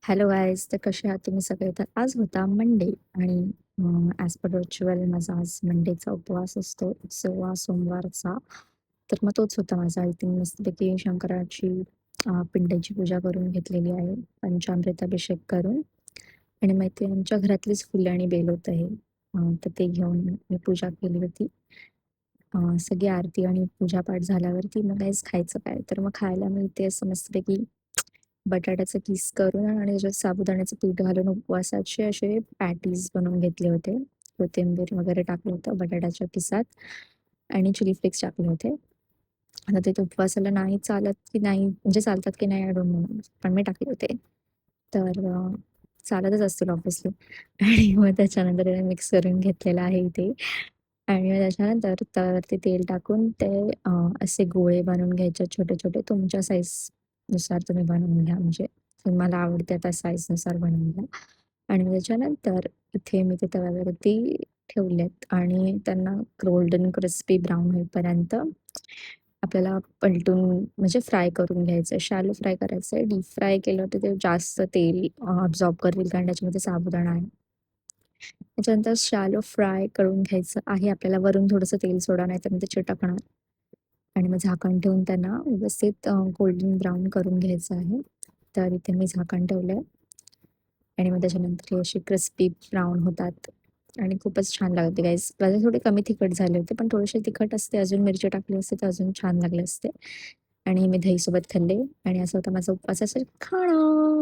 Hello guys, तर कसे आहात तुम्ही सगळे? तर आज होता मंडे आणि ॲज पर रिच्युअल माझा आज मंडेचा उपवास असतो, सोमवारचा. तर मग तोच होता माझा. आय थिंक मस्तपैकी शंकराची पिंडीची पूजा करून घेतलेली आहे, पंचामृत अभिषेक करून. आणि मग ते आमच्या घरातलीच फुलं आणि बेल होतं हे. तर ते घेऊन मी पूजा केली होती. सगळी आरती आणि पूजापाठ झाल्यावरती मग काहीच खायचं काय? तर मग खायला मी इथे असं मस्तपैकी बटाट्याचं किस करून आणि त्याच्यात साबुदाण्याचं पीठ घालून उपवासाचे असे पॅटीज बनवून घेतले होते. कोथिंबीर वगैरे टाकलं होतं बटाट्याच्या किसात आणि चिली फ्लेक्स टाकले होते. आता ते उपवासाला नाही चालत की नाही, म्हणजे चालतात की नाही आय डोंट नो, पण मी टाकले होते. तर चालतच असतील ऑब्व्हियसली. आणि मग त्याच्यानंतर त्याला मिक्स करून घेतलेलं आहे इथे. आणि मग त्याच्यानंतर तर ते तेल टाकून ते असे गोळे बनवून घ्यायचे छोटे-छोटे, तुमच्या साईजनुसार तुम्ही बनवून घ्या, म्हणजे तुम्हाला आवडते त्या साईजनुसार बनवून घ्या. आणि मग त्याच्यानंतर इथे मी ते तव्यावरती ठेवलेत आणि त्यांना गोल्डन क्रिस्पी ब्राउन होईपर्यंत आपल्याला पलटून म्हणजे फ्राय करून घ्यायचं आहे. शॅलो फ्राय करायचं आहे. डीप फ्राय केलं तर ते जास्त तेल अब्सॉर्ब करतील, कारण त्याच्यामध्ये साबुदाणा आहे. त्याच्यानंतर शॅलो फ्राय करून घ्यायचं आहे आपल्याला. वरून थोडंसं तेल सोडा, नाहीतर मग ते चिटकणार. आणि मग झाकण ठेवून त्यांना व्यवस्थित गोल्डन ब्राउन करून घ्यायचं आहे. तर इथे मी झाकण ठेवलं आहे आणि मग त्याच्यानंतर हे असे क्रिस्पी ब्राउन होतात आणि खूपच छान लागते गाईज. माझे थोडे कमी तिखट झाले होते, पण थोडेसे तिखट असते, अजून मिरची टाकली असते तर अजून छान लागले असते. आणि मी दहीसोबत खाल्ले आणि असं होतं माझं उपवासाचं खाणं.